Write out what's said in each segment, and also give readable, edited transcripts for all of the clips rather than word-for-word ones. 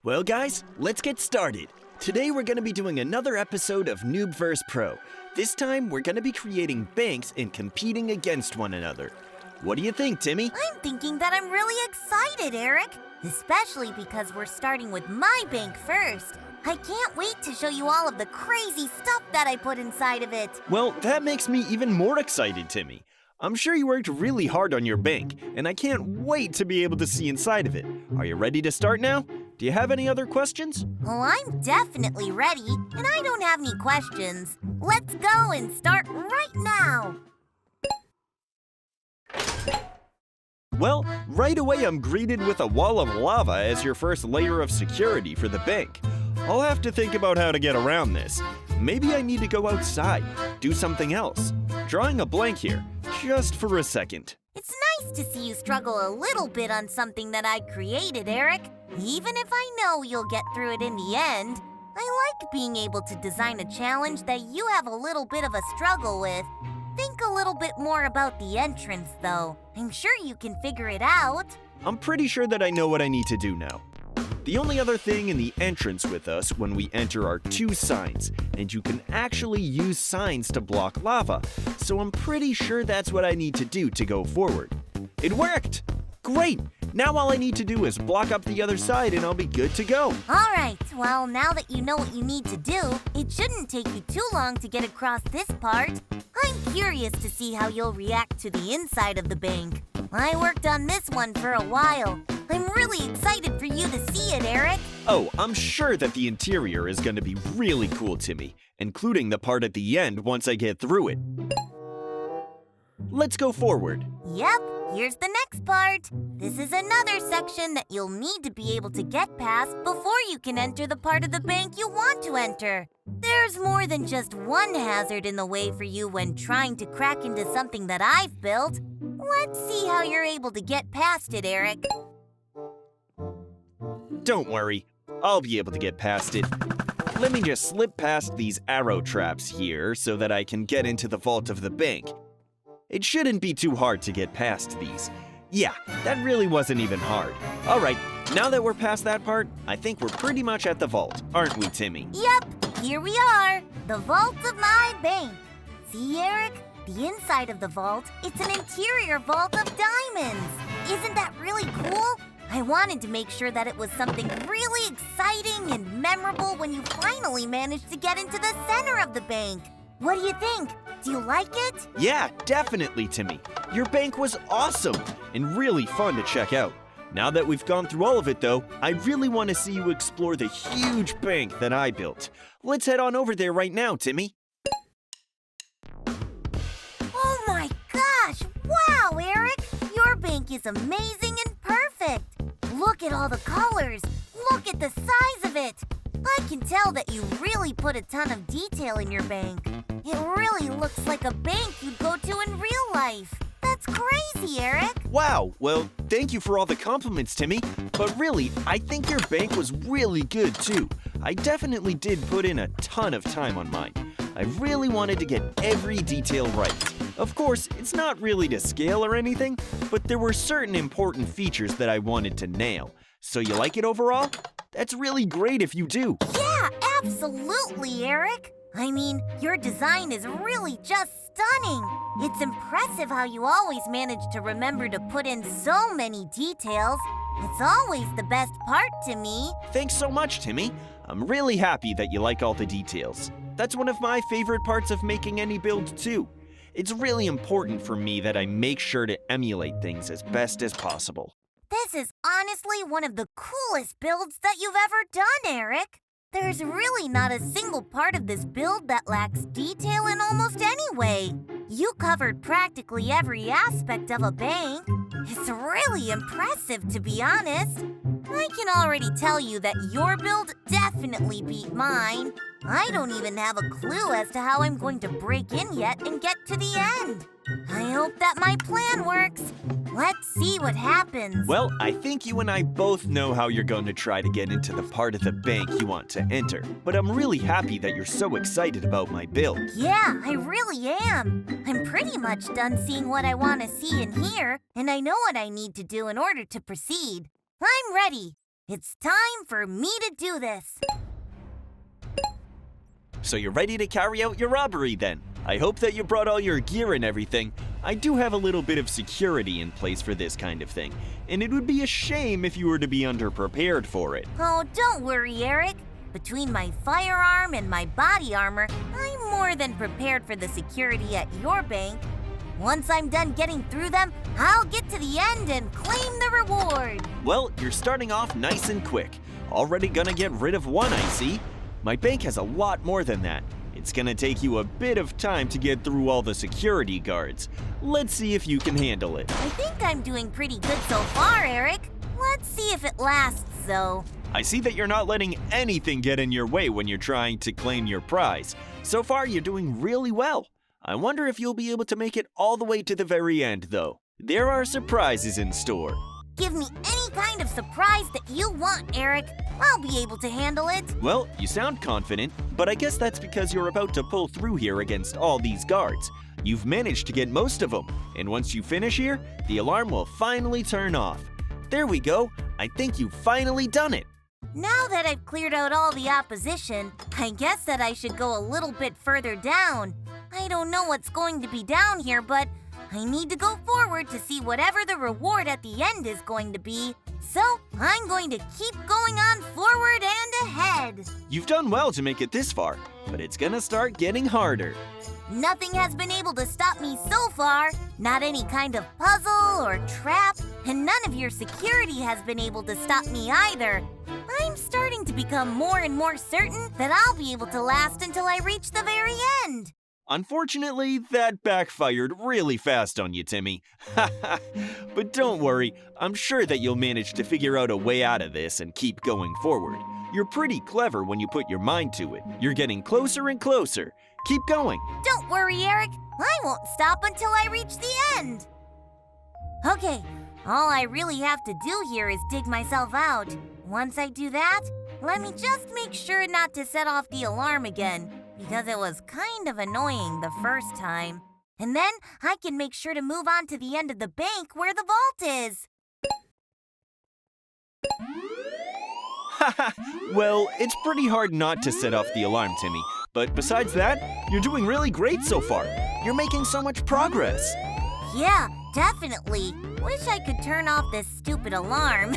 Well, guys, let's get started. Today we're going to be doing another episode of NOOB vs. Pro. This time we're going to be creating banks and competing against one another. What do you think, Timmy? I'm thinking that I'm really excited, Eric. Especially because we're starting with my bank first. I can't wait to show you all of the crazy stuff that I put inside of it. Well, that makes me even more excited, Timmy. I'm sure you worked really hard on your bank, and I can't wait to be able to see inside of it. Are you ready to start now? Do you have any other questions? Well, I'm definitely ready, and I don't have any questions. Let's go and start right now. Well, right away I'm greeted with a wall of lava as your first layer of security for the bank. I'll have to think about how to get around this. Maybe I need to go outside, do something else. Drawing a blank here, just for a second. It's nice to see you struggle a little bit on something that I created, Eric. Even if I know you'll get through it in the end, I like being able to design a challenge that you have a little bit of a struggle with. Think a little bit more about the entrance, though. I'm sure you can figure it out. I'm pretty sure that I know what I need to do now. The only other thing in the entrance with us when we enter are two signs, and you can actually use signs to block lava, so I'm pretty sure that's what I need to do to go forward. It worked! Great! Now all I need to do is block up the other side and I'll be good to go. All right, well, now that you know what you need to do, it shouldn't take you too long to get across this part. I'm curious to see how you'll react to the inside of the bank. I worked on this one for a while. I'm really excited for you to see it, Eric. Oh, I'm sure that the interior is going to be really cool, Timmy, including the part at the end once I get through it. Let's go forward. Yep, here's the next part. This is another section that you'll need to be able to get past before you can enter the part of the bank you want to enter. There's more than just one hazard in the way for you when trying to crack into something that I've built. Let's see how you're able to get past it, Eric. Don't worry, I'll be able to get past it. Let me just slip past these arrow traps here so that I can get into the vault of the bank. It shouldn't be too hard to get past these. Yeah, that really wasn't even hard. All right, now that we're past that part, I think we're pretty much at the vault, aren't we, Timmy? Yep, here we are, the vault of my bank. See, Eric? The inside of the vault, it's an interior vault of diamonds. Isn't that really cool? I wanted to make sure that it was something really exciting and memorable when you finally managed to get into the center of the bank. What do you think? Do you like it? Yeah, definitely, Timmy. Your bank was awesome and really fun to check out. Now that we've gone through all of it, though, I really want to see you explore the huge bank that I built. Let's head on over there right now, Timmy. Oh my gosh! Wow, Eric! Your bank is amazing and perfect! Look at all the colors! Look at the size of it! I can tell that you really put a ton of detail in your bank. It really looks like a bank you'd go to in real life. That's crazy, Eric! Wow, well, thank you for all the compliments, Timmy. But really, I think your bank was really good, too. I definitely did put in a ton of time on mine. I really wanted to get every detail right. Of course, it's not really to scale or anything, but there were certain important features that I wanted to nail. So you like it overall? That's really great if you do. Yeah, absolutely, Eric. I mean, your design is really just stunning. It's impressive how you always manage to remember to put in so many details. It's always the best part to me. Thanks so much, Timmy. I'm really happy that you like all the details. That's one of my favorite parts of making any build, too. It's really important for me that I make sure to emulate things as best as possible. This is honestly one of the coolest builds that you've ever done, Eric. There's really not a single part of this build that lacks detail in almost any way. You covered practically every aspect of a bank. It's really impressive, to be honest. I can already tell you that your build definitely beat mine. I don't even have a clue as to how I'm going to break in yet and get to the end. I hope that my plan works. Let's see what happens. Well, I think you and I both know how you're going to try to get into the part of the bank you want to enter. But I'm really happy that you're so excited about my build. Yeah, I really am. I'm pretty much done seeing what I want to see and hear, and I know what I need to do in order to proceed. I'm ready. It's time for me to do this. So you're ready to carry out your robbery then? I hope that you brought all your gear and everything. I do have a little bit of security in place for this kind of thing, and it would be a shame if you were to be underprepared for it. Oh, don't worry, Eric. Between my firearm and my body armor, I'm more than prepared for the security at your bank. Once I'm done getting through them, I'll get to the end and claim the reward. Well, you're starting off nice and quick. Already gonna get rid of one, I see. My bank has a lot more than that. It's gonna take you a bit of time to get through all the security guards. Let's see if you can handle it. I think I'm doing pretty good so far, Eric. Let's see if it lasts, though. I see that you're not letting anything get in your way when you're trying to claim your prize. So far, you're doing really well. I wonder if you'll be able to make it all the way to the very end, though. There are surprises in store. Give me any kind of surprise that you want, Eric. I'll be able to handle it. Well, you sound confident, but I guess that's because you're about to pull through here against all these guards. You've managed to get most of them, and once you finish here, the alarm will finally turn off. There we go. I think you've finally done it. Now that I've cleared out all the opposition, I guess that I should go a little bit further down. I don't know what's going to be down here, but I need to go forward to see whatever the reward at the end is going to be. So I'm going to keep going on forward and ahead. You've done well to make it this far, but it's gonna start getting harder. Nothing has been able to stop me so far. Not any kind of puzzle or trap, and none of your security has been able to stop me either. I'm starting to become more and more certain that I'll be able to last until I reach the very end. Unfortunately, that backfired really fast on you, Timmy. But don't worry, I'm sure that you'll manage to figure out a way out of this and keep going forward. You're pretty clever when you put your mind to it. You're getting closer and closer. Keep going. Don't worry, Eric. I won't stop until I reach the end. Okay, all I really have to do here is dig myself out. Once I do that, let me just make sure not to set off the alarm again, because it was kind of annoying the first time. And then I can make sure to move on to the end of the bank where the vault is. Haha, well, it's pretty hard not to set off the alarm, Timmy. But besides that, you're doing really great so far. You're making so much progress. Yeah, definitely. Wish I could turn off this stupid alarm.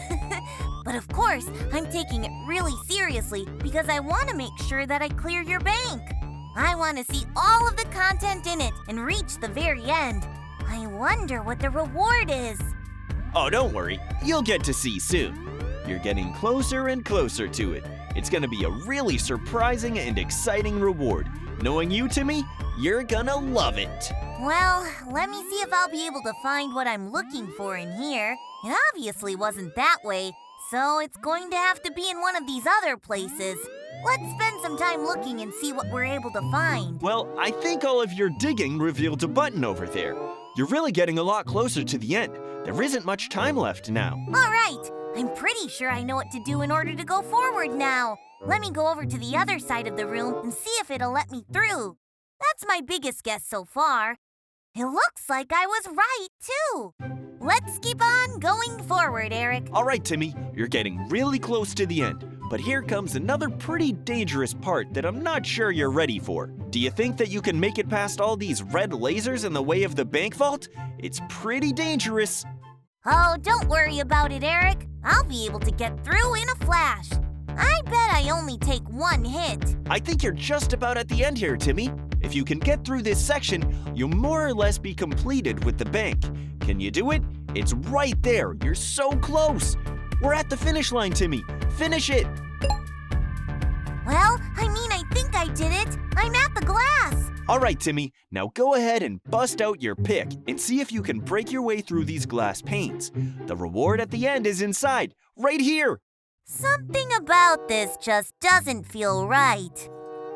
But of course, I'm taking it really seriously because I want to make sure that I clear your bank. I want to see all of the content in it and reach the very end. I wonder what the reward is. Oh, don't worry. You'll get to see soon. You're getting closer and closer to it. It's gonna be a really surprising and exciting reward. Knowing you, Timmy, you're gonna love it. Well, let me see if I'll be able to find what I'm looking for in here. It obviously wasn't that way, so it's going to have to be in one of these other places. Let's spend some time looking and see what we're able to find. Well, I think all of your digging revealed a button over there. You're really getting a lot closer to the end. There isn't much time left now. All right, I'm pretty sure I know what to do in order to go forward now. Let me go over to the other side of the room and see if it'll let me through. That's my biggest guess so far. It looks like I was right, too. Let's keep on going forward, Eric. All right, Timmy, you're getting really close to the end. But here comes another pretty dangerous part that I'm not sure you're ready for. Do you think that you can make it past all these red lasers in the way of the bank vault? It's pretty dangerous. Oh, don't worry about it, Eric. I'll be able to get through in a flash. I bet I only take one hit. I think you're just about at the end here, Timmy. If you can get through this section, you'll more or less be completed with the bank. Can you do it? It's right there. You're so close. We're at the finish line, Timmy. Finish it. Well, I think I did it. I'm at the glass. All right, Timmy. Now go ahead and bust out your pick and see if you can break your way through these glass panes. The reward at the end is inside, right here. Something about this just doesn't feel right.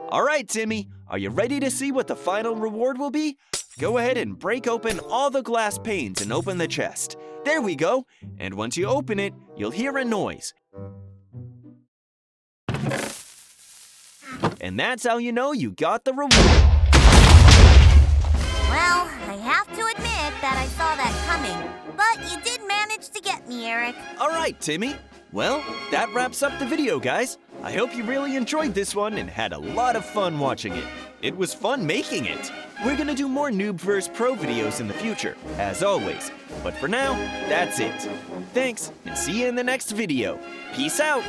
All right, Timmy. Are you ready to see what the final reward will be? Go ahead and break open all the glass panes and open the chest. There we go. And once you open it, you'll hear a noise. And that's how you know you got the reward. Well, I have to admit that I saw that coming, but you did manage to get me, Eric. All right, Timmy. Well, that wraps up the video, guys. I hope you really enjoyed this one and had a lot of fun watching it. It was fun making it. We're gonna do more Noob vs. Pro videos in the future, as always. But for now, that's it. Thanks, and see you in the next video. Peace out!